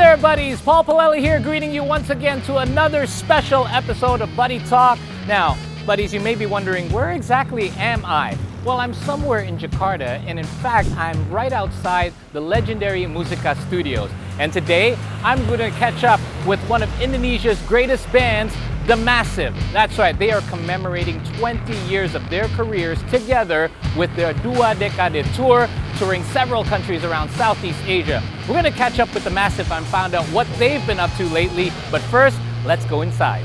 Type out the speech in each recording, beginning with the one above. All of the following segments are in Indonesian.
there, buddies. Paul Palelli here, greeting you once again to another special episode of Buddy Talk. Now, buddies, you may be wondering, where exactly am I? Well, I'm somewhere in Jakarta, and in fact, I'm right outside the legendary Musica Studios. And today, I'm going to catch up with one of Indonesia's greatest bands, The Massive. That's right, they are commemorating 20 years of their careers together with their Dua Dekade tour, touring several countries around Southeast Asia. We're going to catch up with The Massive and find out what they've been up to lately. But first, let's go inside.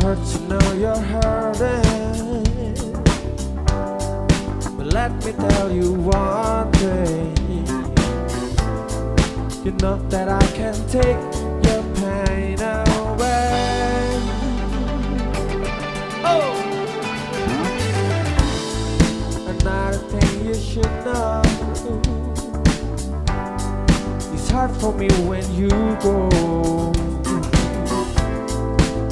Hurt to know you're hurting, but let me tell you one thing. You know that I can take your pain away. Oh! Another thing you should know, it's hard for me when you go.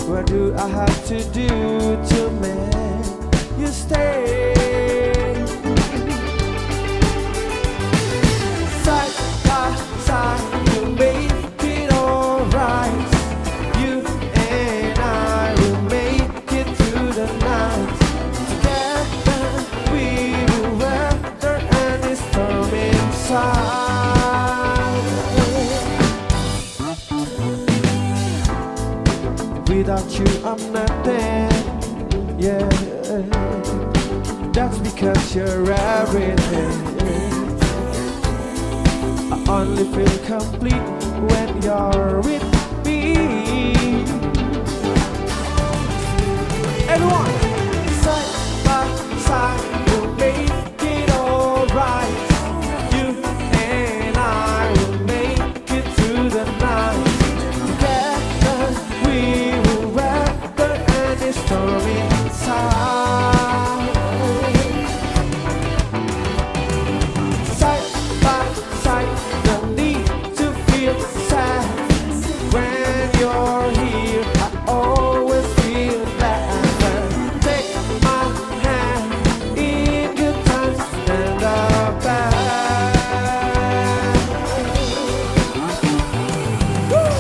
What do I have to do to make you stay? Side by side, we'll make it alright. You and I will make it through the night. Together we will weather any storm inside. Without you I'm nothing, yeah. That's because you're everything. I only feel complete when you're with me. Everyone, side by side, we'll make it alright. You and I will make it through the night. Storm inside. Side by side, no need to feel sad. When you're here, I always feel glad. Take my hand in good times and the bad.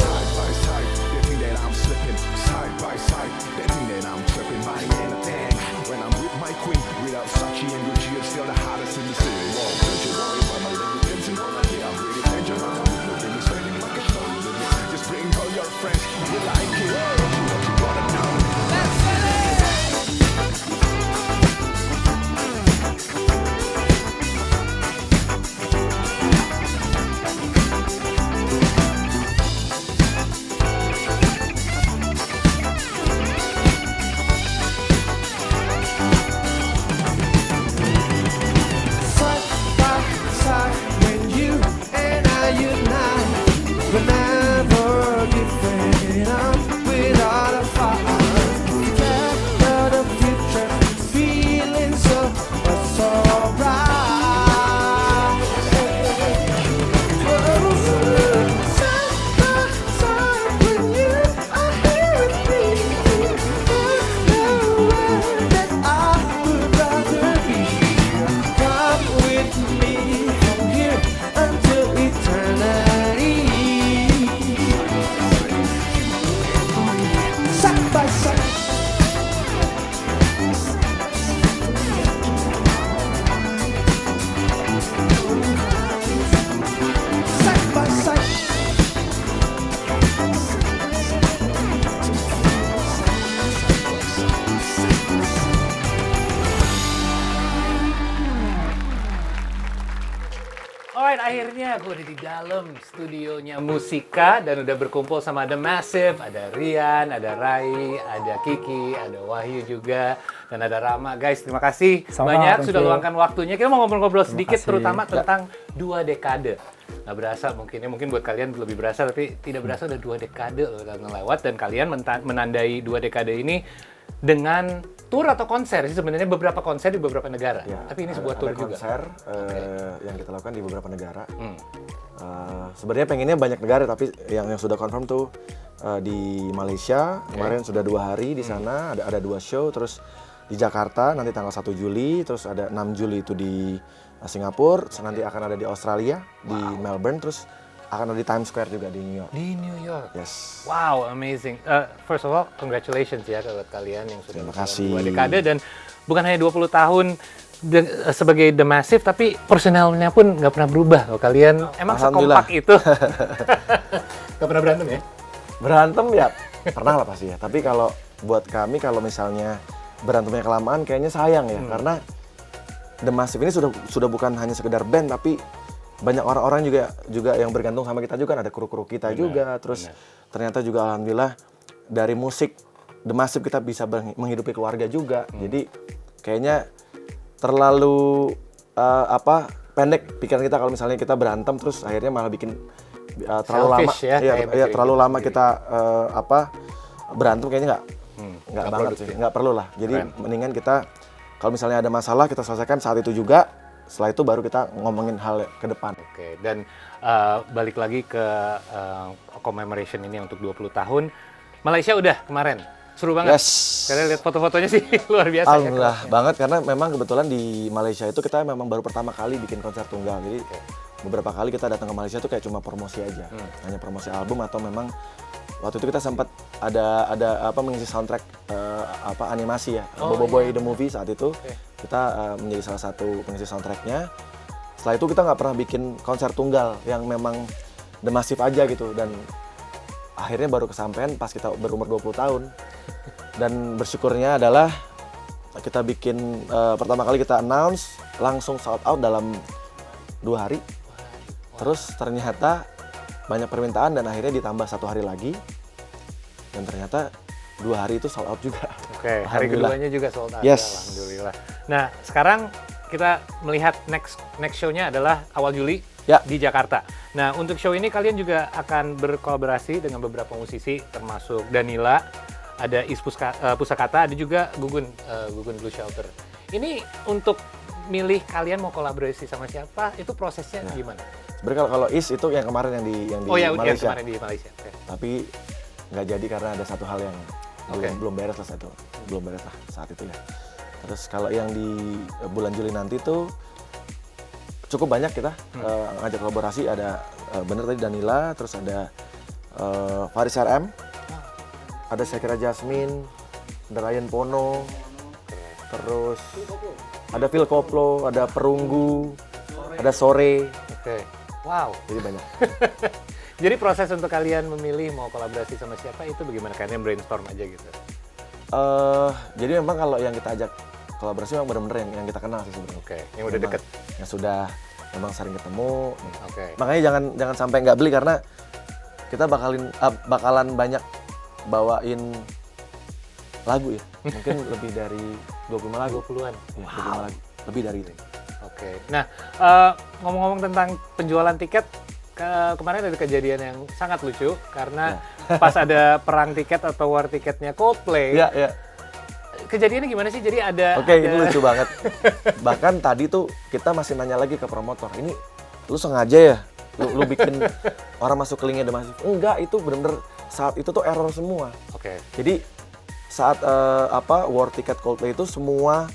Side by side, they think that I'm slipping. Side by side, they think that I'm tripping. I ain't a thing when I'm with my queen. Without Sachi and Gucci, it's still the hottest in the city. Whoa, don't you worry about my little dancing all night. Yeah, I'm really dangerous. I'm looking and sweating like a show. Just bring all your friends, you like it. What you wanna know? Let's get it! Side by side, when you and I unite, we'll never give up. akhirnya gue udah di dalam studionya Musika dan udah berkumpul sama The Massive, ada Rian, ada Rai, ada Kiki, ada Wahyu juga, dan ada Rama. Guys, terima kasih banyak sudah luangkan waktunya. Kita mau ngobrol-ngobrol sedikit terutama tentang 2 dekade. Nggak berasa mungkin buat kalian lebih berasa, tapi tidak berasa udah 2 dekade loh lewat, dan kalian menandai 2 dekade ini dengan tour atau konser sih sebenarnya, beberapa konser di beberapa negara. Ya, Tapi ini sebuah tour ada juga. konser yang kita lakukan di beberapa negara. Sebenarnya pengennya banyak negara, tapi yang sudah confirm tuh di Malaysia kemarin sudah 2 hari di sana, ada 2 show, terus di Jakarta nanti tanggal 1 Juli, terus ada 6 Juli itu di Singapura, terus nanti akan ada di Australia, di Melbourne, terus akan ada di Times Square juga di New York. Di New York. Yes. Wow, amazing. First of all, congratulations ya buat kalian yang sudah Terima bersama kasih. 2 dekade, dan bukan hanya 20 tahun sebagai The Massive, tapi personelnya pun nggak pernah berubah. Kalau kalian emang Alhamdulillah. sekompak itu. Nggak pernah berantem ya? Berantem ya pernah lah pasti ya. Tapi kalau buat kami, kalau misalnya berantemnya kelamaan kayaknya sayang ya, karena The Massive ini sudah bukan hanya sekedar band, tapi banyak orang-orang juga yang bergantung sama kita juga, ada kru-kru kita juga. Terus ternyata juga alhamdulillah dari musik The Massive kita bisa menghidupi keluarga juga. Jadi kayaknya terlalu pendek pikiran kita kalau misalnya kita berantem terus akhirnya malah bikin terlalu lama Selfish ya, terlalu lama kita berantem, kayaknya nggak banget sih, nggak perlu lah. Jadi mendingan kita kalau misalnya ada masalah kita selesaikan saat itu juga. Setelah itu baru kita ngomongin hal ke depan. Oke, dan balik lagi ke commemoration ini untuk 20 tahun. Malaysia udah kemarin. Seru banget. Yes. Karena lihat foto-fotonya sih luar biasa. Alhamdulillah banget, karena memang kebetulan di Malaysia itu kita memang baru pertama kali bikin konser tunggal. Jadi beberapa kali kita datang ke Malaysia tuh kayak cuma promosi aja. Hanya promosi album, atau memang waktu itu kita sempat ada mengisi soundtrack animasi ya. Bobo Boy the Movie saat itu. Kita menjadi salah satu pengisi soundtracknya. Setelah itu kita nggak pernah bikin konser tunggal yang memang The Massive aja gitu, dan akhirnya baru kesampaian pas kita berumur 20 tahun. Dan bersyukurnya adalah kita bikin pertama kali kita announce langsung sold out dalam 2 hari. Terus ternyata banyak permintaan dan akhirnya ditambah 1 hari lagi, dan ternyata 2 hari itu sold out juga. Oke, hari keduanya juga sold out. Yes. Alhamdulillah. Nah, sekarang kita melihat next show-nya adalah awal Juli di Jakarta. Nah, untuk show ini kalian juga akan berkolaborasi dengan beberapa musisi, termasuk Danila, ada Pusakata, ada juga Gugun Blue Shelter. Ini untuk milih kalian mau kolaborasi sama siapa, itu prosesnya gimana? Sebenarnya kalau Is itu yang kemarin yang di Yang Malaysia. kemarin di Malaysia. Okay. Tapi nggak jadi karena ada satu hal yang belum beres lah saat itu ya. Terus kalau yang di bulan Juli nanti tuh cukup banyak kita ngajak kolaborasi. Ada bener tadi Danila, terus ada Faris RM, ada Shakira Jasmine, ada Ryan Pono, terus ada Phil Koplo, ada Perunggu, ada Sore. Oke. Wow. Jadi banyak. Jadi proses untuk kalian memilih mau kolaborasi sama siapa itu bagaimana? Kalian brainstorm aja gitu? Jadi memang kalau yang kita ajak kolaborasi memang benar-benar yang kita kenal sih sebenarnya. Oke, yang udah deket. Yang sudah memang sering ketemu. Oke. Makanya jangan sampai nggak beli, karena kita bakalan banyak bawain lagu ya. Mungkin lebih dari 25 lagu. 20-an. Ya, 25 lagu. Lebih dari itu. Oke. Nah, ngomong-ngomong tentang penjualan tiket, kemarin ada kejadian yang sangat lucu karena pas ada perang tiket atau war tiketnya Coldplay. Iya. Kejadiannya gimana sih? Jadi ada... Oke, itu lucu banget. Bahkan tadi tuh kita masih nanya lagi ke promotor, ini lu sengaja ya? Lu bikin orang masuk ke linknya The Massive? Enggak, itu bener-bener saat itu tuh error semua. Oke. Jadi saat war tiket Coldplay itu semua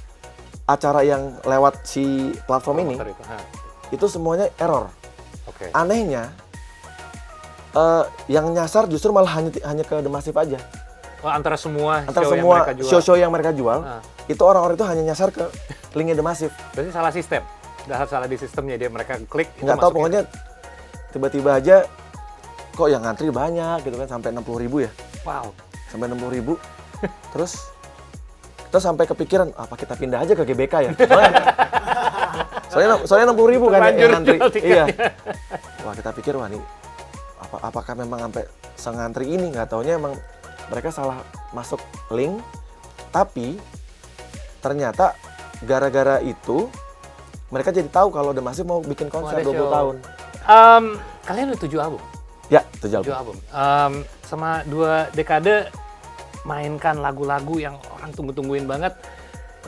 acara yang lewat si platform ini itu semuanya error. Oke. Anehnya yang nyasar justru malah hanya ke The Massive aja. Oh, antara semua show yang mereka jual, itu orang-orang itu hanya nyasar ke linknya The Massive. Berarti salah sistem? Salah di sistemnya, dia mereka klik. Nggak tahu, pokoknya tiba-tiba aja kok yang ngantri banyak gitu kan, sampai 60.000 ya. Wow. Sampai 60.000. Terus kita sampai kepikiran, apa kita pindah aja ke GBK ya? Soalnya 60.000 kan Lanjut yang ngantri. tiketnya. Iya. Wah, kita pikir wah nih apakah memang sampai sengantri ini, nggak taunya emang mereka salah masuk link, tapi ternyata gara-gara itu mereka jadi tahu kalau The Massive mau bikin konser ada 20 show. tahun. Kalian udah 7 album? Ya, itu 7 album. Sama 2 dekade mainkan lagu-lagu yang orang tunggu-tungguin banget.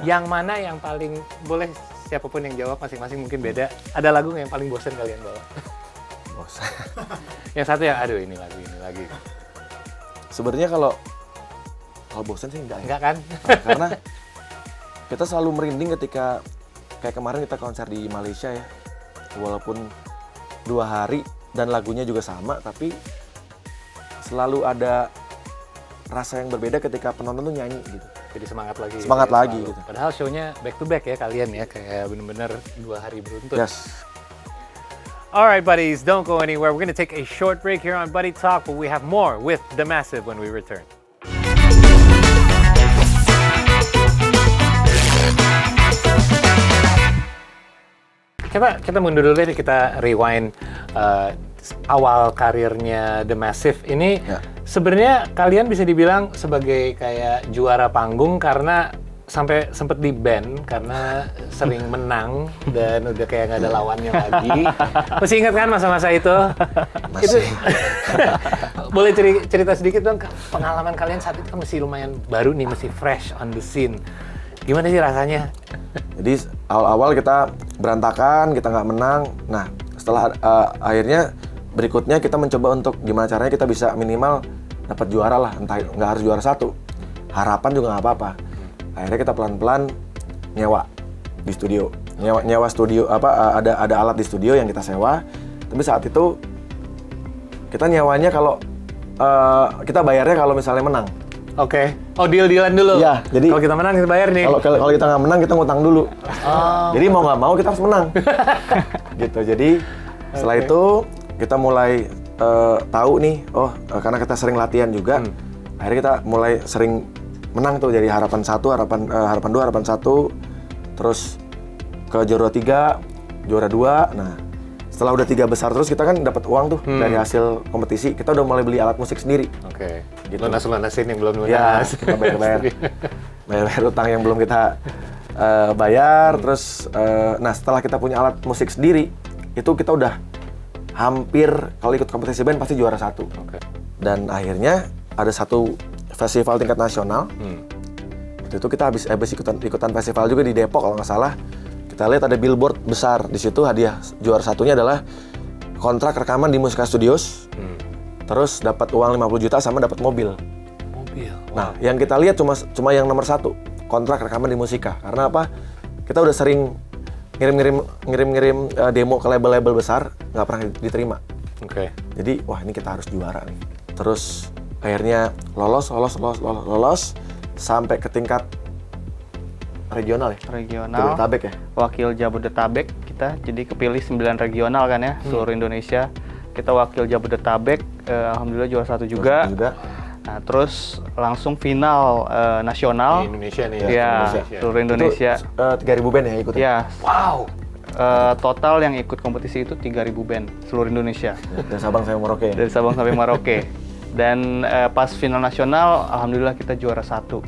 Yang mana yang paling, boleh siapapun yang jawab, masing-masing mungkin beda. Ada lagu nggak yang paling bosen kalian bawa? Bosan. Yang satu ya, aduh ini lagi. Sebenarnya kalau bosan sih enggak ya. Enggak kan? Karena kita selalu merinding ketika kayak kemarin kita konser di Malaysia ya. Walaupun 2 hari dan lagunya juga sama, tapi selalu ada rasa yang berbeda ketika penonton tuh nyanyi gitu. Jadi semangat lagi. Semangat ya, lagi selalu. gitu. Padahal show-nya back to back ya kalian ya, kayak bener-bener 2 hari beruntun. Yes. Alright buddies, don't go anywhere. We're gonna take a short break here on Buddy Talk, but we have more with The Massive when we return. Coba kita mundur dulu deh, kita rewind awal karirnya The Massive ini. Ya. Sebenarnya kalian bisa dibilang sebagai kayak juara panggung karena sampai sempet di ban karena sering menang dan udah kayak nggak ada lawannya lagi. Masih ingat kan masa-masa itu? Masih. Boleh cerita sedikit dong pengalaman kalian saat itu kan masih lumayan baru nih, masih fresh on the scene. Gimana sih rasanya? Jadi awal-awal kita berantakan, kita nggak menang. Nah, setelah akhirnya berikutnya kita mencoba untuk gimana caranya kita bisa minimal dapat juara lah, entah nggak harus juara 1. Harapan juga nggak apa-apa. Akhirnya kita pelan-pelan nyewa di studio, nyewa studio ada alat di studio yang kita sewa. Tapi saat itu kita nyewanya kalau kita bayarnya kalau misalnya menang. Oke. Oh, deal-dealan dulu. Iya, jadi kalau kita menang kita bayar nih. Kalau kita nggak menang kita ngutang dulu. Oh. Jadi mau nggak mau kita harus menang. Gitu. Jadi setelah itu kita mulai tahu nih, karena kita sering latihan juga, akhirnya kita mulai sering menang tuh, dari harapan 1, harapan 2, harapan 1, terus ke juara 3, juara 2. Nah, setelah udah 3 besar terus kita kan dapat uang tuh dari hasil kompetisi. Kita udah mulai beli alat musik sendiri. Oke. Gitu. Lunas-lunasin yang belum Ya, lunas. kita bayar utang yang belum kita bayar. Terus, nah setelah kita punya alat musik sendiri, itu kita udah hampir kalau ikut kompetisi band pasti juara 1. Oke. Dan akhirnya ada satu festival tingkat nasional. Waktu itu kita habis ikutan festival juga di Depok kalau nggak salah. Kita lihat ada billboard besar di situ, hadiah juara 1-nya adalah kontrak rekaman di Musika Studios. Terus dapat uang 50 juta sama dapat mobil. Mobil. Nah, yang kita lihat cuma yang nomor 1, kontrak rekaman di Musika. Karena apa? Kita udah sering ngirim demo ke label-label besar, nggak pernah diterima. Oke. Jadi, wah ini kita harus juara nih. Terus akhirnya lolos sampai ke tingkat regional ya? Regional. Jabodetabek ya? Wakil Jabodetabek kita, jadi kepilih 9 regional kan ya, seluruh Indonesia. Kita wakil Jabodetabek, alhamdulillah juara 1 juga. Nah, terus langsung final nasional. Di Indonesia nih Ya, Indonesia. seluruh Indonesia. Itu 3.000 band ya ikut? Ya, Wow. total yang ikut kompetisi itu 3.000 band seluruh Indonesia. Dari Sabang sampai Merauke ya? Dari Sabang sampai Merauke. Dan pas final nasional, alhamdulillah kita juara 1.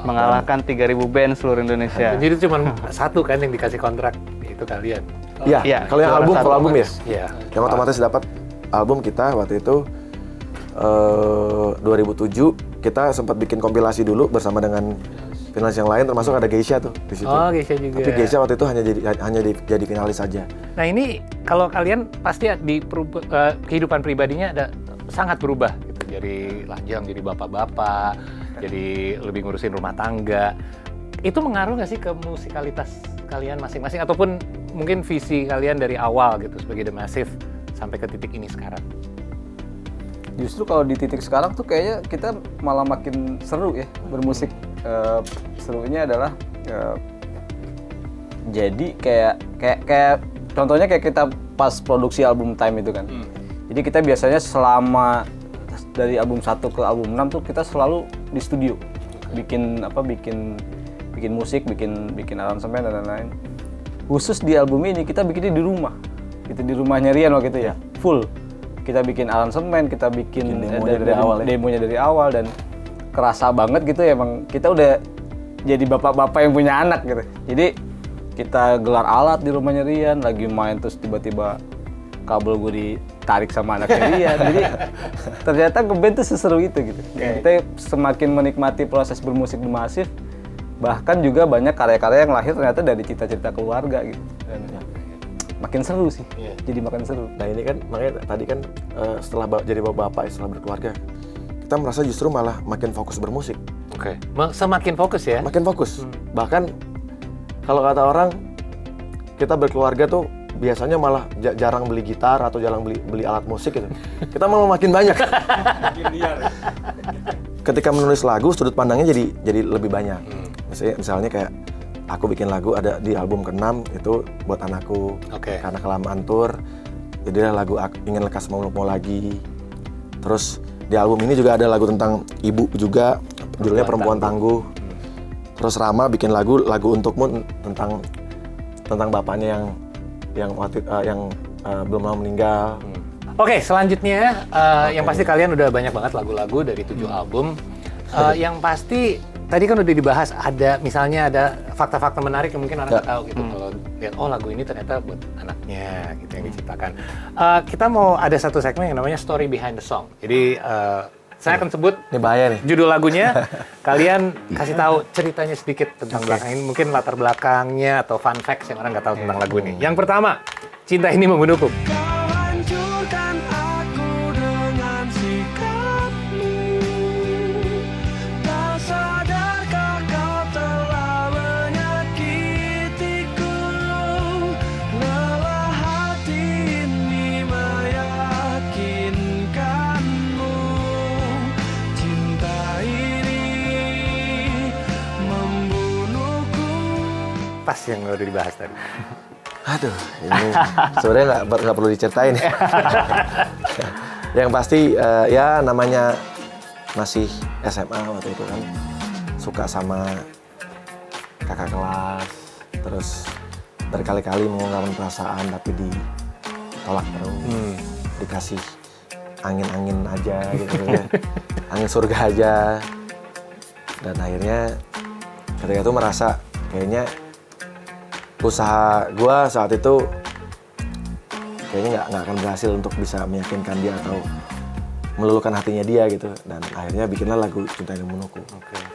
Mengalahkan 3.000 band seluruh Indonesia. Jadi itu cuma 1 kan yang dikasih kontrak, itu kalian. Iya, Iya, kalau yang juara album, 1. kalau album ya? Iya. Yang otomatis dapat album kita waktu itu 2007 kita sempat bikin kompilasi dulu bersama dengan finalis yang lain, termasuk ada Geisha tuh di situ. Oh, Geisha juga. Tapi Geisha waktu itu hanya jadi finalis saja. Nah ini kalau kalian pasti di kehidupan pribadinya ada sangat berubah gitu. Jadi lajang jadi bapak-bapak, jadi lebih ngurusin rumah tangga. Itu mengaruh nggak sih ke musikalitas kalian masing-masing ataupun mungkin visi kalian dari awal gitu sebagai The Massive sampai ke titik ini sekarang? Justru kalau di titik sekarang tuh kayaknya kita malah makin seru ya bermusik. Serunya adalah jadi kayak contohnya kayak kita pas produksi album Time itu kan. Jadi kita biasanya selama dari album 1 ke album 6 tuh kita selalu di studio. Bikin musik, bikin aransemen dan lain-lain. khusus di album ini kita bikinnya di rumah. Gitu di rumahnya Rian waktu itu ya. Full. Kita bikin aransemen, kita bikin demonya dari awal dan kerasa banget gitu ya, emang kita udah jadi bapak-bapak yang punya anak gitu. Jadi kita gelar alat di rumahnya Rian, lagi main terus tiba-tiba kabel gue ditarik sama anaknya Rian. Jadi ternyata ngeband tuh seseru itu gitu. Kita semakin menikmati proses bermusik di Massive, bahkan juga banyak karya-karya yang lahir ternyata dari cita-cita keluarga gitu. Dan makin seru sih, jadi makin seru. Nah ini kan makanya tadi kan setelah jadi bapak-bapak, setelah berkeluarga, kita merasa justru malah makin fokus bermusik. Oke. Semakin fokus ya? Makin fokus. Bahkan kalau kata orang, kita berkeluarga tuh biasanya malah jarang beli gitar atau jarang beli alat musik gitu. Kita malah makin banyak. Ketika menulis lagu, sudut pandangnya jadi lebih banyak. Misalnya kayak aku bikin lagu ada di album ke-6 itu buat anakku. Karena kelamaan tour, jadilah lagu Ingin Lekas Mau Lagi. Terus di album ini juga ada lagu tentang ibu juga, judulnya Perempuan Tangguh. Terus Rama bikin lagu Untukmu tentang bapaknya yang belum lama meninggal. Oke, selanjutnya yang pasti kalian udah banyak banget lagu-lagu dari 7 album. Yang pasti tadi kan udah dibahas, ada misalnya ada fakta-fakta menarik yang mungkin orang nggak tahu gitu. Kalau lihat lagu ini ternyata buat anaknya gitu yang diciptakan. Kita mau ada satu segmen yang namanya Story Behind the Song. Jadi saya akan sebut Ini bahaya nih. judul lagunya, kalian kasih tahu ceritanya sedikit tentang belakang ini, mungkin latar belakangnya atau fun facts yang orang nggak tahu tentang lagu ini. Yang pertama, Cinta Ini Membunuhku. Hancurkan aku dengan sikapmu. Tak sadarkah kau telah menyakitiku. Lelah hati ini meyakinkanmu. Cinta ini membunuhku. Pas yang udah dibahas tadi. Aduh, ini sebenarnya nggak perlu diceritain. Yang pasti ya namanya masih SMA waktu itu kan, suka sama kakak kelas, terus berkali-kali mengungkapkan perasaan tapi ditolak terus, dikasih angin-angin aja gitu ya, angin surga aja, dan akhirnya ketika itu merasa kayaknya usaha gue saat itu kayaknya nggak akan berhasil untuk bisa meyakinkan dia atau meluluhkan hatinya dia gitu, dan akhirnya bikinlah lagu Cinta Ini Membunuhku.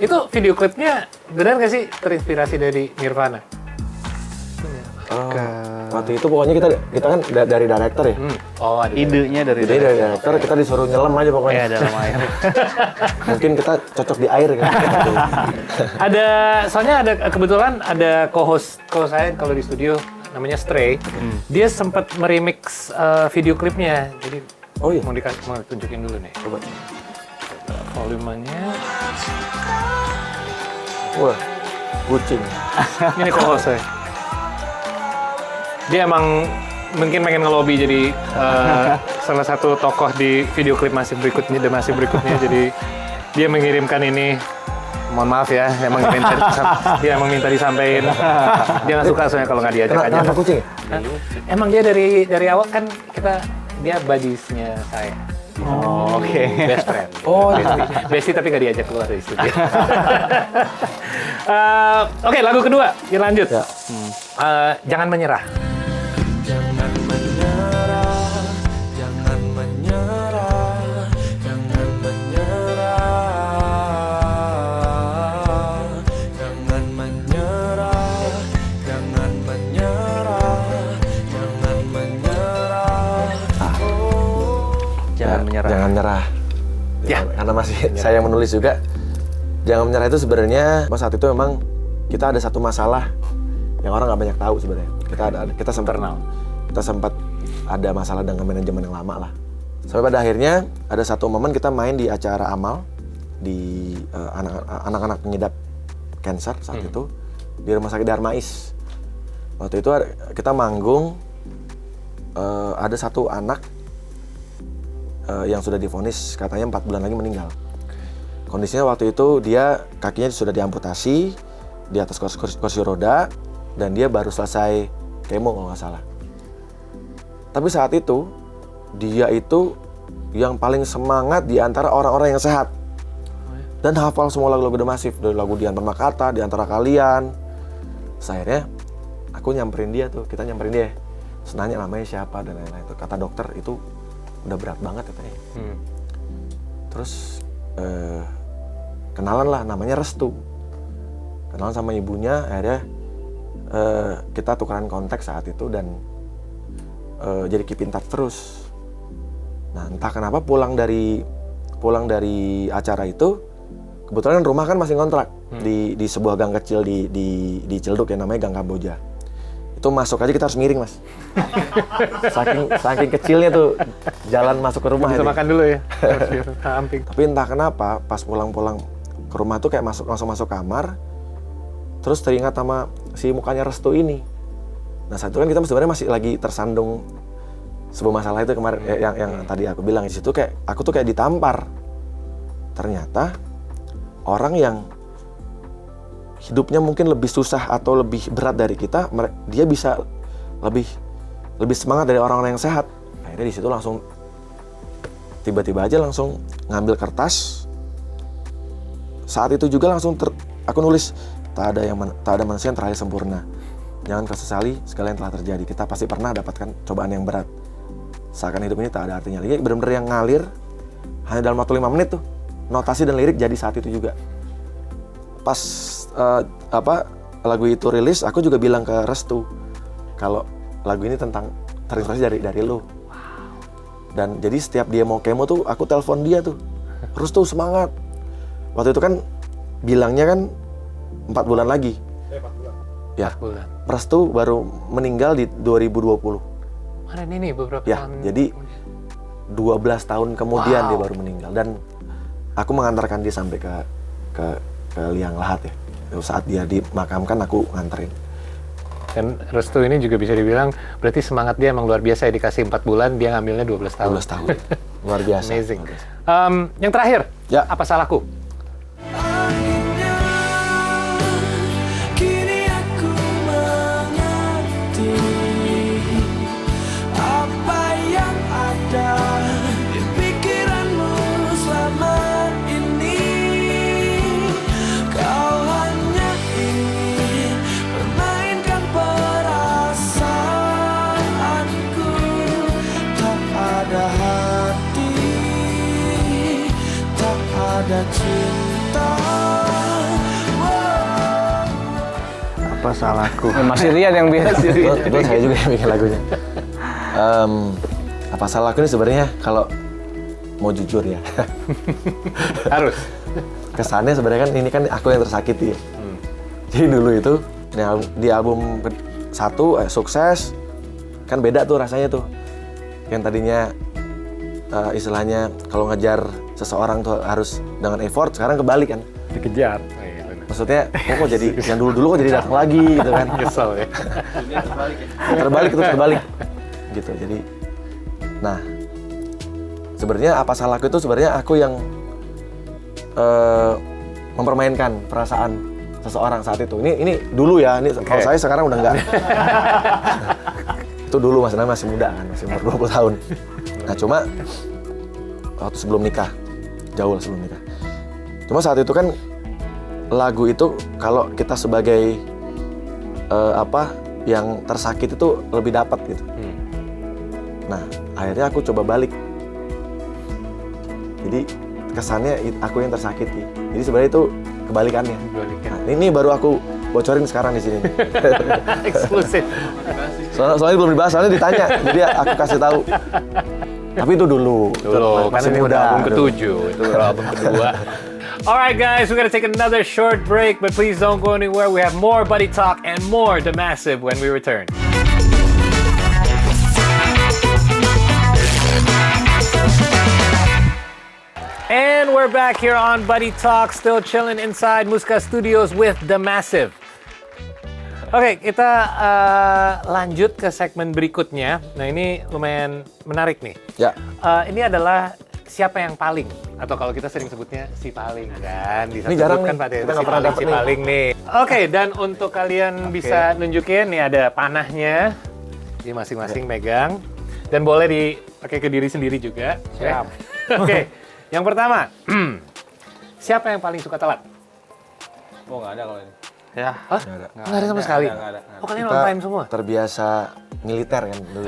Itu video klipnya benar nggak sih terinspirasi dari Nirvana? Waktu itu pokoknya kita kan dari director ya. Oh, ada. Idenya dari Jadi dari director kita disuruh nyelam aja pokoknya. ya dalam air. Mungkin kita cocok di air kan. Soalnya ada kebetulan ada co-host kalau saya kalau di studio namanya Stray. Dia sempat meremix video klipnya. Jadi Oh iya. mau tunjukin dulu nih. Coba. Volumenya. Wah, kucing. Ini co-host saya. Dia emang mungkin pengen ngelobi jadi salah satu tokoh di video klip masih berikutnya. Jadi dia mengirimkan ini. Mohon maaf ya, emang minta disampaikan. Dia nggak suka soalnya kalau nggak diajak aja. Kenapa kucing? Emang dia dari awal kan dia buddies-nya saya. Oh, oke. Best friend. Oh, Bestie tapi nggak diajak keluar dari studio. Oke, lagu kedua. Kita lanjut. Ya. Jangan Menyerah. Jangan menyerah, jangan menyerah, jangan menyerah, jangan menyerah, jangan menyerah, jangan menyerah. Jangan menyerah. Jangan nyerah. Ya. Karena masih saya yang menulis juga. Jangan Menyerah itu sebenarnya saat itu memang kita ada satu masalah yang orang nggak banyak tahu sebenarnya. Kita sempat ada masalah dengan manajemen yang lama lah. Sampai pada akhirnya ada satu momen kita main di acara amal di anak-anak pengidap cancer saat itu di Rumah Sakit Darmais. Waktu itu kita manggung, ada satu anak yang sudah divonis katanya 4 bulan lagi meninggal. Kondisinya waktu itu dia kakinya sudah diamputasi di atas kursi roda dan dia baru selesai kemo kalau nggak salah. Tapi saat itu dia itu yang paling semangat di antara orang-orang yang sehat. Dan hafal semua lagu-lagu The Massive, dari lagu Dian Permakata, Di Antara Kalian. Terus akhirnya aku nyamperin dia tuh, kita nyamperin dia. Terus nanya namanya siapa dan lain-lain. Kata dokter itu udah berat banget katanya. Terus kenalan lah, namanya Restu. Kenalan sama ibunya, akhirnya kita tukeran kontak saat itu dan jadi keep in touch terus. Nah entah kenapa pulang dari acara itu, kebetulan rumah kan masih ngontrak di sebuah gang kecil di Cilduk yang namanya Gang Kamboja. Itu masuk aja kita harus miring, Mas. saking kecilnya tuh jalan masuk ke rumah. Bisa itu. makan dulu ya. Hamping. Tapi entah kenapa pas pulang-pulang ke rumah tuh kayak langsung masuk kamar, terus teringat sama si mukanya Restu ini. Nah saat itu kan kita sebenarnya masih lagi tersandung sebuah masalah itu kemarin yang tadi aku bilang di situ, kayak aku tuh kayak ditampar. Ternyata orang yang hidupnya mungkin lebih susah atau lebih berat dari kita, dia bisa lebih semangat dari orang-orang yang sehat. Akhirnya di situ langsung tiba-tiba aja langsung ngambil kertas. Saat itu juga langsung aku nulis tak ada manusia yang terakhir sempurna. Jangan kau sesali segala yang telah terjadi. Kita pasti pernah dapatkan cobaan yang berat. Seakan hidup ini tak ada artinya lagi. Benar-benar yang ngalir hanya dalam waktu 5 menit tuh. Notasi dan lirik jadi saat itu juga. Pas lagu itu rilis, aku juga bilang ke Restu kalau lagu ini terinspirasi dari lu. Dan jadi setiap dia mau kemo tuh aku telepon dia tuh. Restu semangat. Waktu itu kan bilangnya kan 4 bulan lagi. 4 bulan. Ya. 4 bulan. Restu baru meninggal di 2020. Kemarin ini beberapa ya, tahun. Jadi 12 tahun kemudian dia baru meninggal, dan aku mengantarkan dia sampai ke liang lahat ya. Saat dia dimakamkan aku nganterin. Dan Restu ini juga bisa dibilang berarti semangat dia emang luar biasa ya, dikasih 4 bulan dia ngambilnya 12 tahun. 12 tahun. Luar biasa. Amazing. Luar biasa. Yang terakhir, Ya. apa salahku? Akhirnya kini aku mengerti apa yang ada di pikiranmu selama ini. Kau hanya ingin memainkan perasaanku, tak ada hati, tak ada cinta. Apa salahku? Masih Rian yang biasa. Betul, saya juga yang bikin lagunya. Apa salahku ini sebenarnya kalau mau jujur ya. Harus. Kesannya sebenarnya kan ini kan aku yang tersakiti ya. Jadi dulu itu di album 1 sukses kan beda tuh rasanya tuh. Yang tadinya istilahnya kalau ngejar seseorang tuh harus dengan effort, sekarang kebalik kan. Dikejar. Oh, iya, benar. Maksudnya kok jadi yang dulu kok jadi datang lagi gitu kan. Nyesel ya. Terbalik gitu. Jadi nah sebenarnya apa salahku itu sebenarnya aku yang mempermainkan perasaan seseorang saat itu. Ini dulu ya, ini kalau saya sekarang udah enggak. Itu dulu Mas, masih muda kan, masih umur 20 tahun. Nah cuma waktu sebelum nikah, jauh sebelum nikah. Cuma saat itu kan lagu itu kalau kita sebagai yang tersakit itu lebih dapat gitu. Nah akhirnya aku coba balik. Jadi kesannya aku yang tersakiti. Jadi sebenarnya itu kebalikannya. Nah, ini baru aku bocorin sekarang di sini. Eksklusif. Soalnya belum dibahas, soalnya ditanya. Jadi aku kasih tahu. Tapi itu dulu Karena ini udah album ke-7, itu album kedua. Alright guys, we're gonna take another short break, but please don't go anywhere. We have more Buddy Talk and more The Massive when we return. And we're back here on Buddy Talk, still chilling inside Muska Studios with The Massive. Oke, kita lanjut ke segmen berikutnya. Nah ini lumayan menarik nih. Ya. Ini adalah siapa yang paling? Atau kalau kita sering sebutnya si paling kan? Di Ini jarang kan nih, Pak kita si nggak pernah paling, dapet si nih. paling nih. Oke, dan untuk kalian bisa nunjukin nih ada panahnya. Jadi masing-masing megang. Dan boleh dipakai ke diri sendiri juga. Siap. Oke, yang pertama. Siapa yang paling suka telat? Oh, nggak ada kalau ini. Ya. Hah? Nggak ada sama sekali? nggak ada. Oh, kalian Kita on time semua? terbiasa militer kan dulu.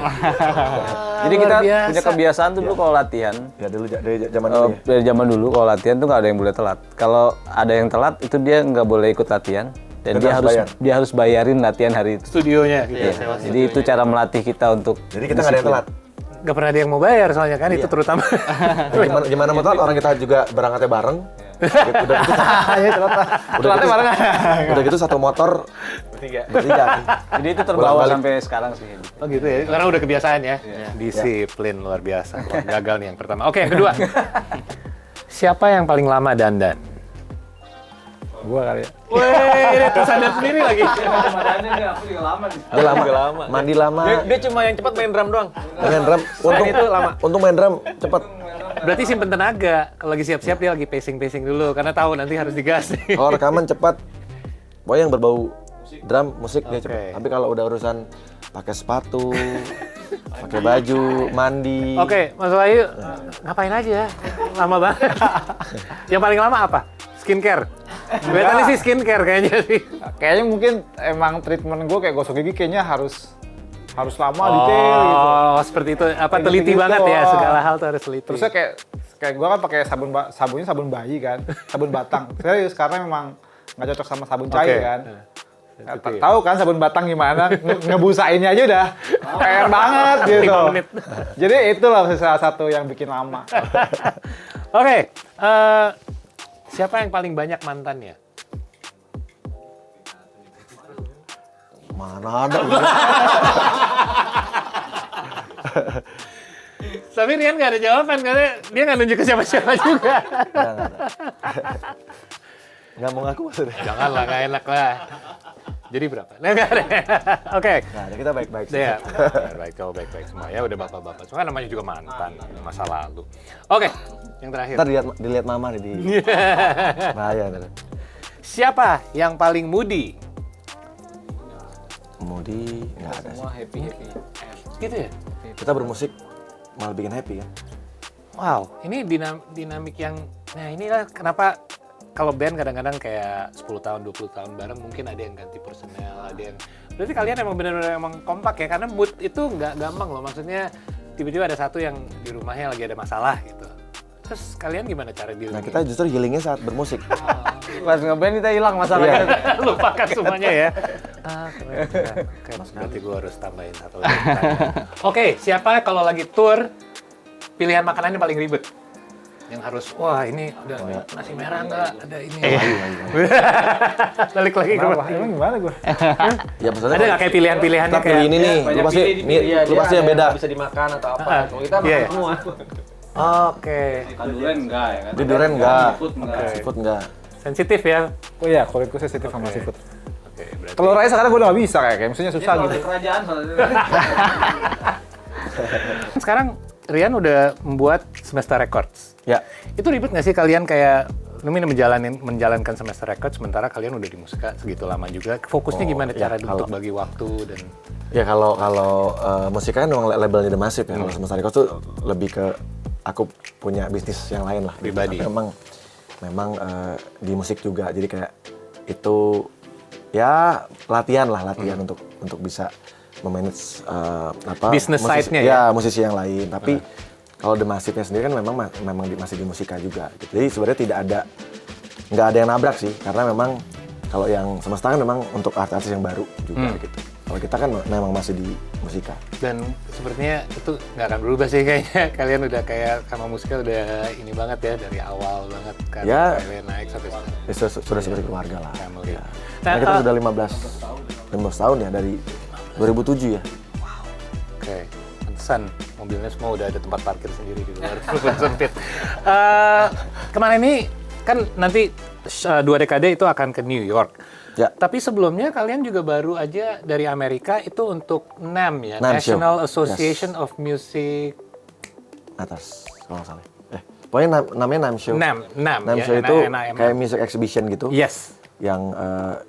Jadi kita luar biasa. punya kebiasaan tuh dulu kalau latihan. Ya dulu dari zaman dulu ya. Dari zaman dulu kalau latihan tuh nggak ada yang boleh telat. Kalau ada yang telat itu dia nggak boleh ikut latihan dan Dan dia harus harus bayar. dia harus bayarin latihan hari itu. Studionya gitu. Iya. Jadi itu cara melatih kita untuk Jadi kita nggak ada yang telat. Nggak pernah ada yang mau bayar soalnya kan, itu terutama. Gimana mau telat, orang kita juga berangkatnya bareng. Udah gitu, Telatnya bareng. udah gitu satu motor bertiga. Jadi itu terbawa Bolak-balik. sampai sekarang sih. Oh gitu ya, karena udah kebiasaan ya. Disiplin luar biasa. Wah, gagal nih yang pertama. Oke, yang kedua. Siapa yang paling lama dandan? Gua kali ya. Wih, ini tersadar sendiri lagi. Aku juga lama nih. Dia lama, mandi lama, Dia cuma yang cepat main drum doang. main drum. Untung main drum cepet. Berarti simpen tenaga. Kalau lagi siap-siap dia lagi pacing-pacing dulu karena tahu nanti harus digas. Kalau rekaman cepat, pokoknya yang berbau drum, musik dia Oke. cepat. Tapi kalau udah urusan pakai sepatu, pakai baju, mandi. Oke, Mas Wahyu, ngapain aja? Lama banget. Yang paling lama apa? Skincare. Kelihatannya sih skincare kayaknya sih. Kayaknya mungkin emang treatment gue kayak gosok gigi kayaknya harus lama detail gitu. Oh, seperti itu. Apa Kayak teliti gitu-gitu, banget ya, wah. segala hal tuh harus teliti. Terusnya kayak gue kan pakai sabunnya sabun bayi kan, sabun batang. Serius karena memang nggak cocok sama sabun cair Oke. kan. Sensitif. Tahu kan sabun batang gimana? Ngebusainnya aja udah PR banget gitu. 5 menit. Jadi itulah salah satu yang bikin lama. Oke, siapa yang paling banyak mantannya? Mana ada? Tapi Rian nggak ada jawaban karena dia nggak nunjuk ke siapa-siapa juga. Nggak ada. Nggak mau ngaku maksudnya. Janganlah, nggak enak lah. Jadi berapa? Nah, nggak ada. Oke. Nggak ada, kita baik-baik sih. Ya, baik, kau baik-baik semua. Ya udah bapak-bapak. Soalnya namanya juga mantan, masa lalu. Oke, yang terakhir. Ntar dilihat mama nih di bahaya ntar. Siapa yang paling moody? Mudi nggak ada sih. happy. Gitu ya? Kita bermusik malah bikin happy kan. Wow, ini dinamik yang... Nah inilah kenapa kalau band kadang-kadang kayak 10 tahun, 20 tahun bareng mungkin ada yang ganti personel, ada yang... Berarti kalian emang benar-benar emang kompak ya? Karena mood itu nggak gampang loh, maksudnya tiba-tiba ada satu yang di rumahnya lagi ada masalah gitu. Terus kalian gimana cara deal? Nah kita justru healingnya saat bermusik. Pas ngeband kita hilang masalahnya. lupakan semuanya ya. Keren. Berarti gue harus tambahin satu lagi. Oke, siapa kalau lagi tour pilihan makanannya paling ribet? Yang harus, wah ini ada nasi merah nggak? Ada ini. Balik lagi ke Emang gimana gue? Ya maksudnya Ada nggak kayak pilihan-pilihannya kita pilih kayak? ini nih. Lu pasti lu pasti yang beda. Bisa dimakan atau apa. Ah, Kalau kita iya. makan semua. Oke, Durian enggak ya kan? Di durian enggak. Seafood enggak. Seafood enggak. sensitif ya. Oh iya, kulitku sensitif sama seafood. Oke, berarti. Telur aja sekarang gue udah nggak bisa kayak maksudnya susah Kalau gitu. di kerajaan soalnya. Sekarang Rian udah membuat Semester Records. Ya. Itu ribet nggak sih kalian kayak lu ini menjalankan Semester Records sementara kalian udah di musika segitu lama juga. Fokusnya gimana ya, cara kalau- untuk bagi waktu dan Ya kalau musik kan memang labelnya The Massive ya. Kalau Semesta Records tuh lebih ke aku punya bisnis yang lain lah. Pribadi. Tapi memang di musik juga. Jadi kayak itu ya latihan untuk bisa memanage Business side-nya ya? ya musisi yang lain. Tapi kalau The Massive-nya sendiri kan memang masih di musika juga. Gitu. Jadi sebenarnya nggak ada yang nabrak sih, karena memang kalau yang Semesta kan memang untuk artis-artis yang baru juga gitu. Kalau kita kan memang masih di musika. dan sepertinya itu nggak akan berubah sih kayaknya. Kalian udah kayak sama musika udah ini banget ya dari awal banget kan. Ya. Kalian naik sampai sekarang. Ya, sudah seperti keluarga lah. Family. Ya. Nah, Nah, kita sudah 15 tahun ya dari 2007 ya. Oke, pantesan mobilnya semua udah ada tempat parkir sendiri di luar, walaupun sempit. Kemarin ini kan nanti 2 dekade itu akan ke New York. Ya. Tapi sebelumnya kalian juga baru aja dari Amerika itu untuk NAMM ya, NAMM show. National Association of Music. Atas kalau nggak salah. Pokoknya namanya NAMM Show. NAMM NAMM ya, Show itu NAMM. kayak music exhibition gitu. Yes. Yang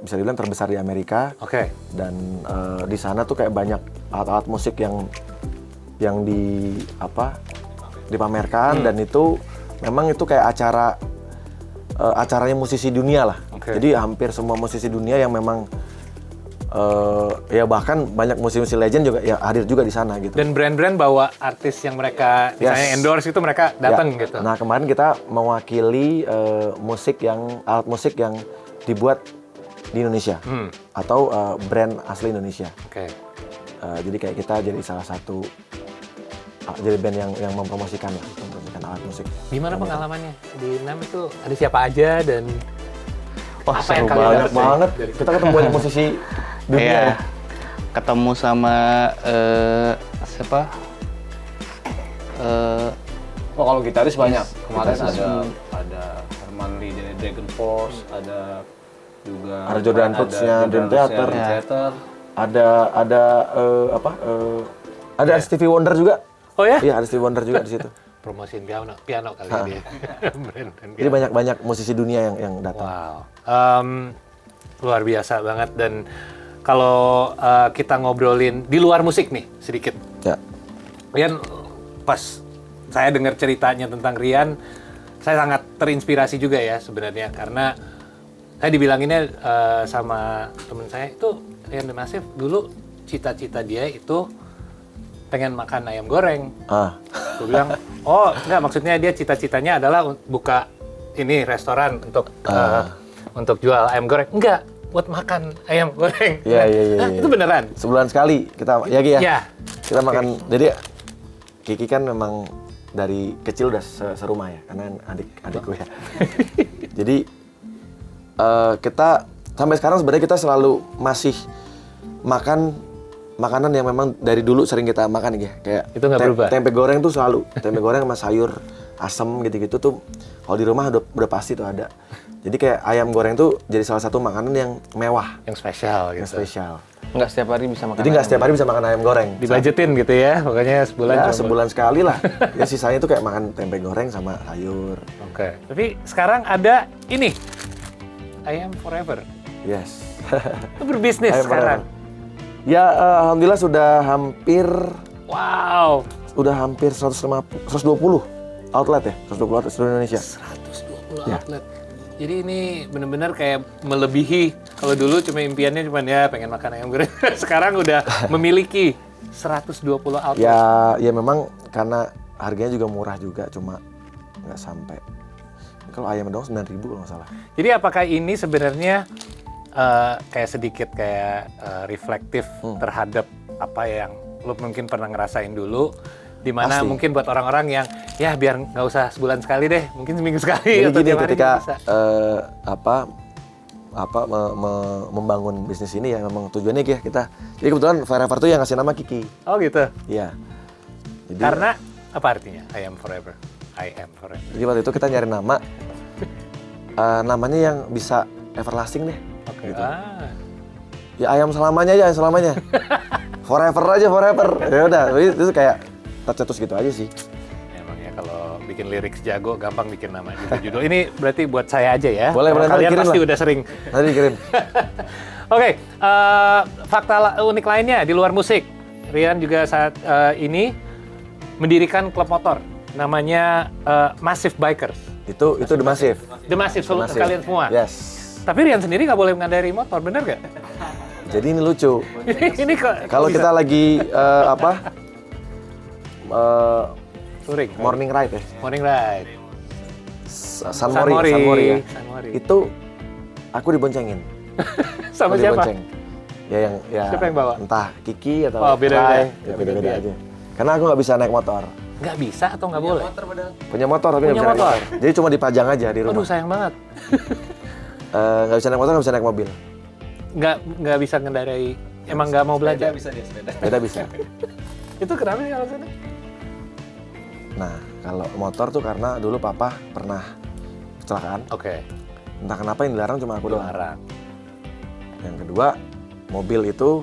bisa dibilang terbesar di Amerika. Oke. Dan di sana tuh kayak banyak alat-alat musik yang dipamerkan dan itu memang itu kayak acaranya musisi dunia lah. Jadi hampir semua musisi dunia yang memang ya bahkan banyak musisi legend juga ya hadir juga di sana gitu. Dan brand-brand bawa artis yang mereka misalnya endorse itu mereka datang gitu. Nah, kemarin kita mewakili alat musik yang dibuat di Indonesia atau brand asli Indonesia. Jadi kayak kita jadi salah satu jadi band yang mempromosikan alat musik. Gimana pengalamannya di NAMM itu? Ada siapa aja dan Wah, apa yang seru kalian Banyak dapat banget. Kita ketemu banyak musisi dunia. Iya. Ya. Ketemu sama siapa? Oh, kalau gitaris banyak. Kemarin ada Herman Lee dari Dragon Force, ada juga Ada Jordan Roots-nya Dream Theater. Ada Stevie Wonder juga. Oh ya? Iya, ada Stevie Wonder juga di situ. Promosiin piano kali dia. Brand Jadi banyak musisi dunia yang datang. Wow. Luar biasa banget dan kalau kita ngobrolin di luar musik nih sedikit. Ya. Rian, pas saya dengar ceritanya tentang Rian, saya sangat terinspirasi juga ya sebenarnya karena saya dibilanginnya sama teman saya itu Rian Demasif dulu cita-cita dia itu pengen makan ayam goreng. Gue bilang, oh enggak, maksudnya dia cita-citanya adalah buka ini restoran untuk jual ayam goreng. Enggak, buat makan ayam goreng. Iya. Itu beneran? Sebulan sekali kita, ya Ki ya? Iya. Kita makan, jadi Kiki kan memang dari kecil udah serumah ya, karena adikku ya. Jadi kita sampai sekarang sebenarnya kita selalu masih makan makanan yang memang dari dulu sering kita makan ya, kayak itu nggak berubah. Tempe goreng tuh selalu, tempe goreng sama sayur asem gitu-gitu tuh kalau di rumah udah pasti tuh ada. Jadi kayak ayam goreng tuh jadi salah satu makanan yang mewah, yang spesial gitu. yang spesial. Nggak setiap hari bisa makan. Jadi nggak setiap hari bisa makan ayam goreng. Dibajetin gitu ya, pokoknya sebulan. Ya, coba. sebulan sekali lah. Ya sisanya tuh kayak makan tempe goreng sama sayur. Oke. Tapi sekarang ada ini ayam forever. Yes. Itu berbisnis Ayam sekarang. forever. Ya, alhamdulillah sudah hampir Wow. 120 outlet ya, 120 outlet seluruh Indonesia. 120 outlet. Jadi ini benar-benar kayak melebihi, kalau dulu cuma impiannya cuma ya pengen makan ayam goreng. Sekarang udah memiliki 120 outlet. Ya memang karena harganya juga murah juga, cuma nggak sampai. Kalau ayam doang 9.000 kalau nggak salah. Jadi apakah ini sebenarnya kayak sedikit kayak reflektif terhadap apa yang lo mungkin pernah ngerasain dulu, di mana Pasti. mungkin buat orang-orang yang ya biar nggak usah sebulan sekali deh, mungkin seminggu sekali Jadi atau gini, tiap hari ketika bisa. membangun bisnis ini ya memang tujuannya ya kita. Jadi kebetulan Forever tuh yang ngasih nama Kiki. Oh gitu. Iya. Jadi, Karena apa artinya I am forever? I am forever. Jadi waktu itu kita nyari nama, namanya yang bisa everlasting deh. Oke. Gitu. Ya ayam selamanya aja, ayam selamanya. Forever aja, forever. Ya udah, itu kayak tercetus gitu aja sih. Emang ya kalau bikin lirik jago gampang bikin nama judul. Ini berarti buat saya aja ya. Boleh, Kalau boleh, kalian kirim pasti lah. udah sering. Nanti dikirim. Oke, fakta unik lainnya di luar musik. Rian juga saat ini mendirikan klub motor. Namanya Massive Bikers. Itu The Massive. The Massive, The Massive. kalian semua. Yes. Tapi Rian sendiri nggak boleh mengendarai motor, bener nggak? Jadi ini lucu. Ini kok Kalau kita lagi touring, morning ride ya, morning ride, Sunmori ya. Sunmori. Itu aku diboncengin. Sama Aku siapa? dibonceng. Ya Siapa yang bawa? entah Kiki atau Oh, beda-beda. Rai. Ya, Beda-beda beda-beda. aja. Karena aku nggak bisa naik motor. Nggak bisa atau nggak boleh? Punya motor tapi nggak Punya bisa naik motor? motor. Jadi cuma dipajang aja di Aduh rumah. sayang banget. Nggak bisa naik motor, nggak bisa naik mobil. Nggak bisa ngendarai. Emang nggak mau belajar? Beda bisa. Itu kenapa sih alasannya? Nah, kalau motor tuh karena dulu papa pernah kecelakaan. Oke. Entah kenapa yang dilarang cuma aku doang. Dilarang. Yang kedua, mobil itu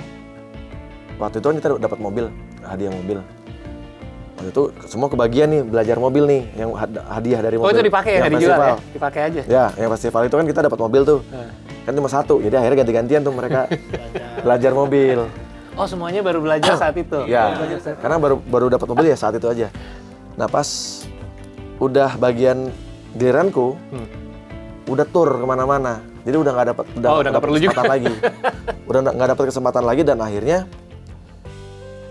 waktu itu kan kita dapat mobil, hadiah mobil. Waktu itu semua kebagian nih belajar mobil nih yang hadiah dari mobil. Oh, itu dipakai ya, nggak dijual ya? Dipakai aja. Ya, yang festival itu kan kita dapat mobil tuh. Kan cuma satu, jadi akhirnya ganti-gantian tuh mereka belajar mobil. Oh, semuanya baru belajar saat itu? Ya, karena baru dapat mobil ya saat itu aja. Nah, pas udah bagian giliranku, udah tur kemana-mana. Jadi udah nggak dapat nggak perlu juga. kesempatan lagi. Udah nggak dapat kesempatan lagi dan akhirnya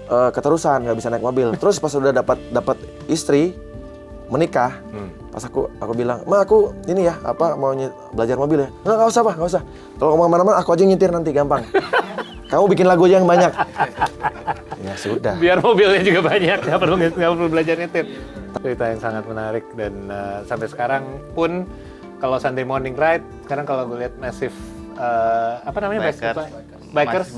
keterusan nggak bisa naik mobil. Terus pas udah dapat istri menikah, pas aku bilang, "Ma, aku ini ya mau belajar mobil ya." Nggak usah, Pak, nggak usah. Kalau ngomong kemana-mana aku aja yang nyetir nanti gampang. Kamu bikin lagu aja yang banyak. Ya sudah. Biar mobilnya juga banyak, nggak perlu belajar nyetir. Cerita yang sangat menarik dan sampai sekarang pun kalau Sunday Morning Ride, sekarang kalau gue lihat Massive Bikers.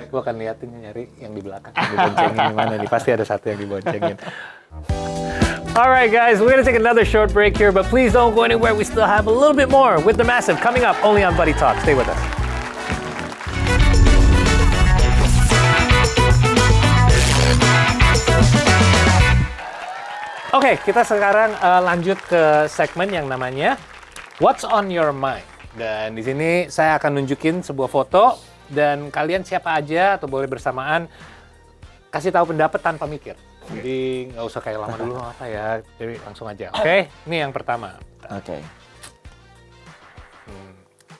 Gue akan liatin nyari yang di belakang, diboncengin di mana nih, pasti ada satu yang diboncengin. Alright guys, we're gonna take another short break here, but please don't go anywhere. We still have a little bit more with the Massive coming up only on Buddy Talk. Stay with us. Oke, kita sekarang lanjut ke segmen yang namanya What's on Your Mind. Dan di sini saya akan nunjukin sebuah foto dan kalian siapa aja atau boleh bersamaan kasih tahu pendapat tanpa mikir. Jadi nggak usah kayak lama dulu apa ya, jadi langsung aja. Oke, ini yang pertama.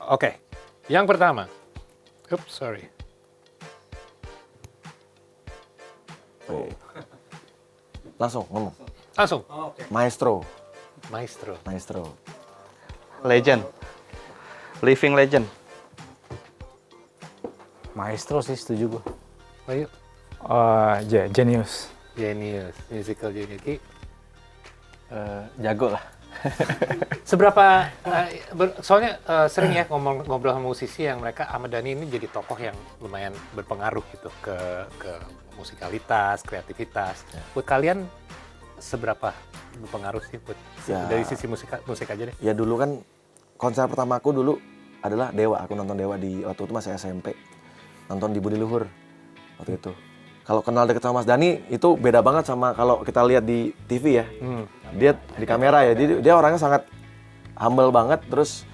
Oke, yang pertama. Oops, sorry. Langsung ngomong. Langsung. Maestro. Legend. Living legend. Maestro sih, setuju gue. Ayo. Genius. Musical genius. Ki, Jago lah. seberapa soalnya sering ya ngobrol sama musisi yang mereka Ahmad Dhani ini jadi tokoh yang lumayan berpengaruh gitu ke musikalitas, kreativitas. Buat kalian seberapa berpengaruh sih buat dari sisi musik aja deh? Ya dulu kan konser pertamaku dulu adalah Dewa. Aku nonton Dewa waktu itu masih SMP. Nonton di Budi Luhur waktu itu. Kalau kenal deket sama Mas Dhani itu beda banget sama kalau kita lihat di TV ya. Dia di kamera ya. Dia orangnya sangat humble banget, terus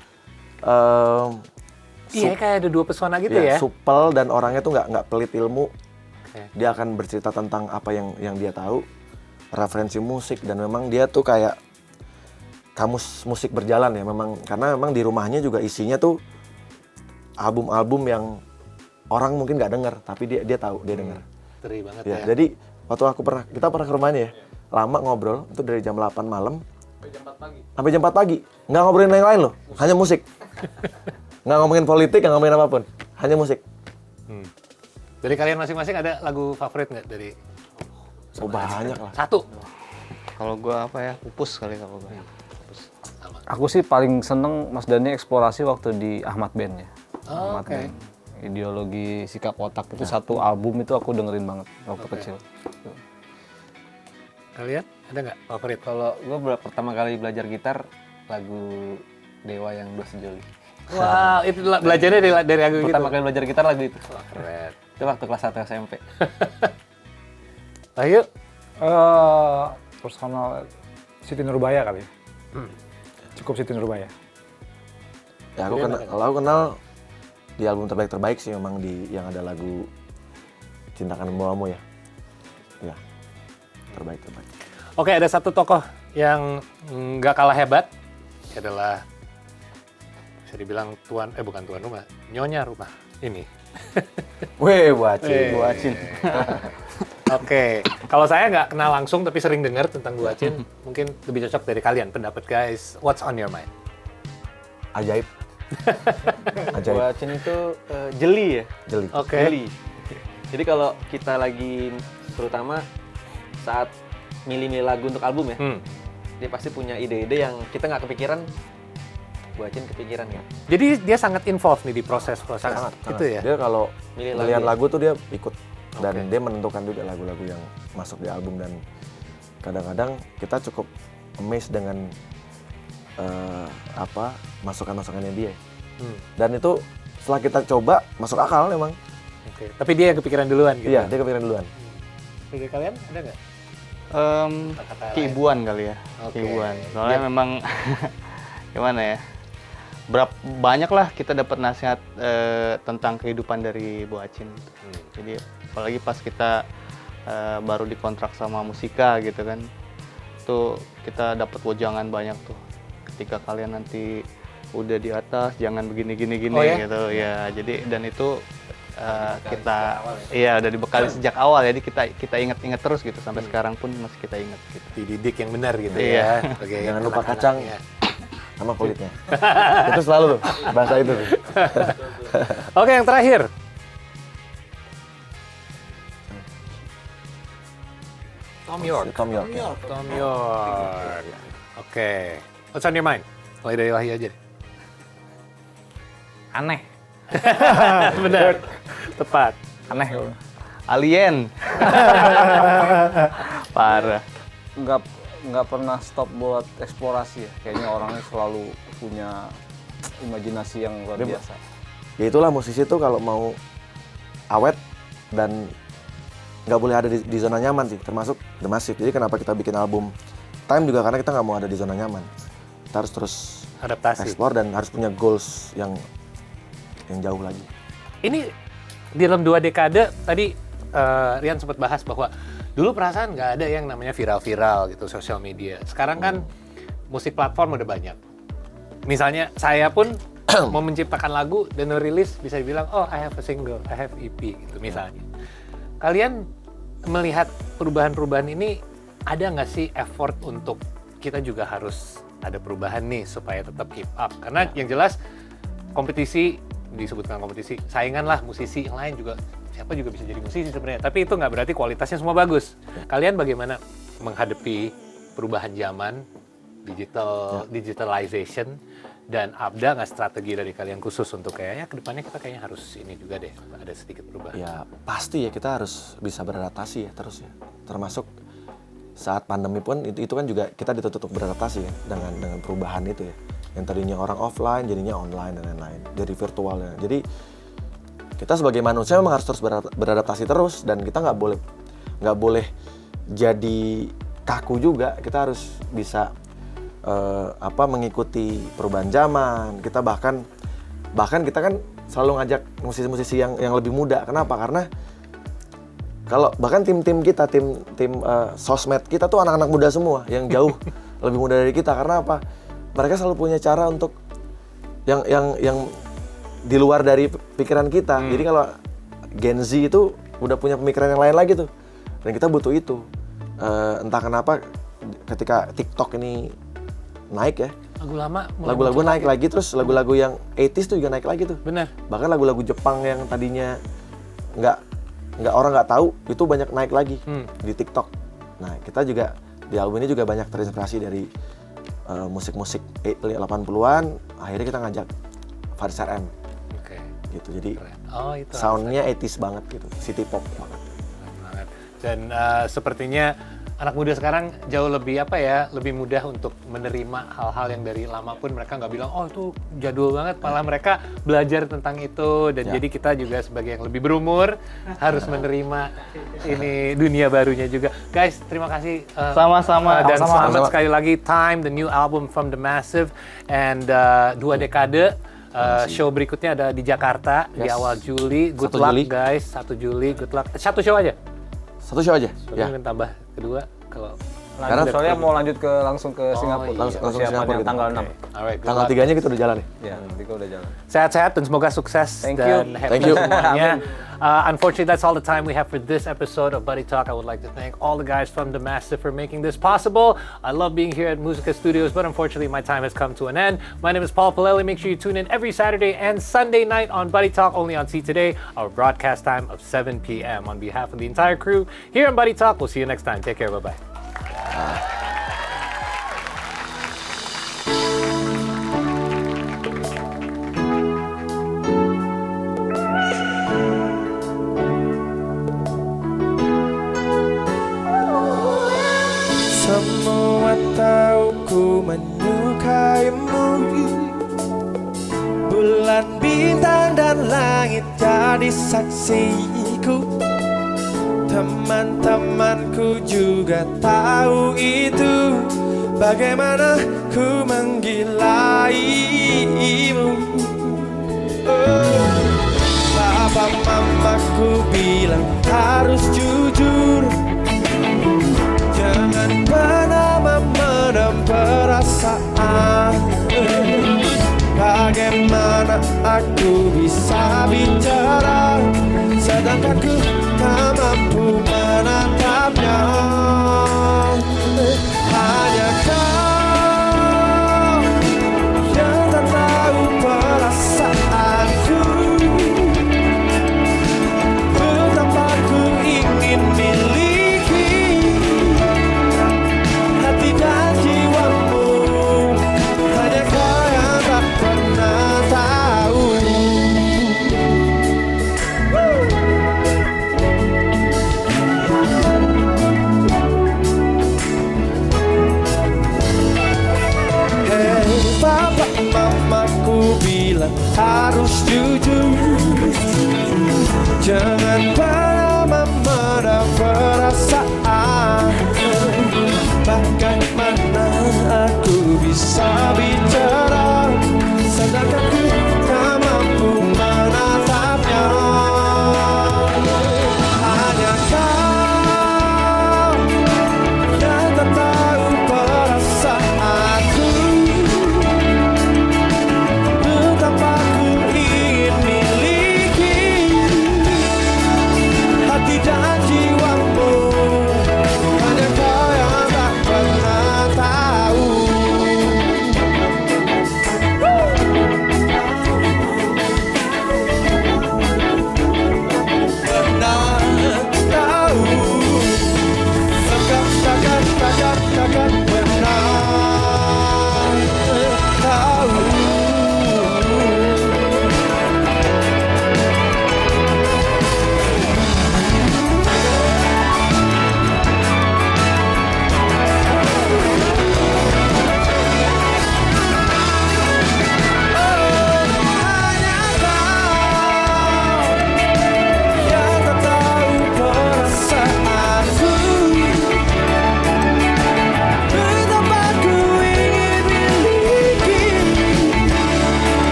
iya, kayak ada dua pesona gitu ya. Supel dan orangnya tuh nggak pelit ilmu. Dia akan bercerita tentang apa yang dia tahu, referensi musik, dan memang dia tuh kayak kamus musik berjalan ya memang, karena memang di rumahnya juga isinya tuh album-album yang orang mungkin nggak denger, tapi dia tahu, dia denger. Teri banget ya. ya. Jadi waktu kita pernah ke rumahnya ya, lama ngobrol, itu dari jam 8 malam sampai jam 4 pagi. Nggak ngobrolin yang lain loh, hanya musik. Nggak ngomongin politik, nggak ngomongin apapun, hanya musik. Dari kalian masing-masing ada lagu favorit nggak dari? Banyak lah. Satu. Kalau gua apa ya? Pupus kali kalau gua. Aku sih paling seneng Mas Dhani eksplorasi waktu di Ahmad Band ya. Ahmad Band. Ideologi Sikap Otak itu satu album itu aku dengerin banget waktu kecil. Kalian ada nggak favorit? Kalau gue pertama kali belajar gitar lagu Dewa yang Dua Sejoli. Wow, itu belajarnya dari lagu gitu? Pertama kali belajar gitar lagu itu. Wah, keren. Itu waktu kelas 1 SMP. Ayo. Personal Siti Nurbaya kali. Cukup Siti Nurbaya. Ya kalau aku kenal di album terbaik sih memang yang ada lagu Cintakan Membawamu ya. Ya. Terbaik. Oke, ada satu tokoh yang nggak kalah hebat. Dia adalah bisa dibilang bukan tuan rumah, nyonya rumah ini. Weh, Buacin. Oke, kalau saya nggak kenal langsung tapi sering dengar tentang Buacin, mungkin lebih cocok dari kalian. Pendapat guys, what's on your mind? Ajaib. Buacin itu jeli ya? Jeli. Oke. Jeli. Jadi kalau kita lagi, terutama saat milih-milih lagu untuk album ya, dia pasti punya ide-ide yang kita nggak kepikiran, Buacin kepikiran kan. Jadi dia sangat involved nih di proses Sangat. itu ya? Dia kalau Milih pilihan lagu lagu tuh dia ikut. Dan dia menentukan juga lagu-lagu yang masuk di album, dan kadang-kadang kita cukup amazed dengan masukan-masukannya dia. Dan itu setelah kita coba masuk akal memang. Oke. Tapi dia yang kepikiran duluan gitu. Iya, dia kepikiran duluan. Dari kalian ada nggak? Keibuan kali ya, Oke. keibuan. Soalnya memang gimana ya, banyak lah kita dapat nasihat tentang kehidupan dari Bu Acin. Jadi apalagi pas kita baru dikontrak sama Musika gitu kan, tuh kita dapat wejangan banyak tuh. Ketika kalian nanti udah di atas, jangan begini gitu ya. Jadi dan itu kita udah dibekali sejak awal, jadi kita ingat-ingat terus gitu sampai sekarang pun masih kita ingat gitu. Dididik yang benar gitu Iya. ya. Oke, Jangan yang lupa anak-anak kacang ya. sama kulitnya. Itu selalu tuh, bahasa itu tuh. Oke, yang terakhir. Tom York. Tom York. Ya. Tom York. Oke. What's on your mind? Mulai dari Wahyu aja deh. Aneh. Benar. Tepat. Aneh. Alien. Parah. Nggak pernah stop buat eksplorasi ya. Kayaknya orangnya selalu punya imajinasi yang luar biasa. Ya itulah musisi tuh kalau mau awet dan nggak boleh ada di zona nyaman sih, termasuk The Massive. Jadi kenapa kita bikin album Time juga karena kita nggak mau ada di zona nyaman. Kita harus terus Adaptasi. explore dan harus punya goals yang jauh lagi. Ini di dalam 2 dekade tadi Rian sempat bahas bahwa dulu perasaan nggak ada yang namanya viral-viral gitu sosial media. Sekarang kan musik platform udah banyak. Misalnya saya pun mau menciptakan lagu dan rilis bisa dibilang oh I have a single, I have EP gitu misalnya. Kalian melihat perubahan-perubahan ini ada nggak sih effort untuk kita juga harus ada perubahan nih supaya tetap keep up? Karena yang jelas kompetisi disebutkan kompetisi, saingan lah musisi yang lain juga, siapa juga bisa jadi musisi sebenarnya. Tapi itu nggak berarti kualitasnya semua bagus. Kalian bagaimana menghadapi perubahan zaman, digitalization, dan ada nggak strategi dari kalian khusus untuk kayaknya kedepannya kita kayaknya harus ini juga deh, ada sedikit perubahan? Ya pasti ya kita harus bisa beradaptasi ya terus ya. Termasuk saat pandemi pun itu kan juga kita dituntut untuk beradaptasi ya dengan perubahan itu ya. Yang tadinya orang offline jadinya online dan lain-lain, jadi virtual ya. Jadi kita sebagai manusia memang harus terus beradaptasi terus dan kita nggak boleh jadi kaku juga. Kita harus bisa mengikuti perubahan zaman. Kita bahkan kita kan selalu ngajak musisi-musisi yang lebih muda. Kenapa? Karena kalau bahkan tim kita, tim sosmed kita tuh anak-anak muda semua yang jauh lebih muda dari kita. Karena apa? Mereka selalu punya cara untuk yang di luar dari pikiran kita. Jadi kalau Gen Z itu udah punya pemikiran yang lain lagi tuh. Dan kita butuh itu. Entah kenapa ketika TikTok ini naik ya. Lagu-lagu naik lagi, terus lagu-lagu yang 80s tuh juga naik lagi tuh. Benar. Bahkan lagu-lagu Jepang yang tadinya orang nggak tahu itu banyak naik lagi di TikTok. Nah kita juga di album ini juga banyak terinspirasi dari musik-musik 80-an. Akhirnya kita ngajak Faris RM. Oke. Gitu. Jadi itu soundnya 80s banget gitu, city pop banget. banget. Dan sepertinya anak muda sekarang jauh lebih lebih mudah untuk menerima hal-hal yang dari lama pun mereka nggak bilang oh itu jadul banget, malah mereka belajar tentang itu dan jadi kita juga sebagai yang lebih berumur harus menerima ini dunia barunya juga. Guys, terima kasih Sama-sama. dan Sama-sama. selamat sekali lagi Time, the new album from The Massive, and 2 dekade. Show berikutnya ada di Jakarta di awal Juli. Good 1 luck Juli. guys, 1 Juli, good luck. 1 show aja? 1 show aja. Tapi Ya. mungkin tambah kedua kalau Karena soalnya mau lanjut langsung ke Singapura. iya. Langsung ke Persiapan Singapura yang gitu. tanggal 6. alright, good Tanggal luck. 3-nya kita udah jalan nih. Ya, nanti kita udah jalan. Sehat-sehat dan semoga sukses Thank dan you. happy Thank you. semuanya. Unfortunately, that's all the time we have for this episode of Buddy Talk. I would like to thank all the guys from The Massive for making this possible. I love being here at Musica Studios, but unfortunately, my time has come to an end. My name is Paul Palelli. Make sure you tune in every Saturday and Sunday night on Buddy Talk, only on See Today, our broadcast time of 7 p.m. On behalf of the entire crew here on Buddy Talk, we'll see you next time. Take care. Bye-bye. Semua tahu ku menyukaimu. Bulan, bintang dan langit jadi saksiku. Teman-temanku juga tahu itu. Bagaimana ku menggilaimu. Papa mamaku bilang harus jujur, jangan pernah memendam perasaan. Bagaimana aku bisa bicara sedangkan ku tak mampu menatapnya. Hanya kau yang tak tahu perasaanku. Betapa ku ingin miliki hati dan jiwamu. Hanya kau yang tak pernah tahu. Hey, papa mamaku bilang harus jujur, jangan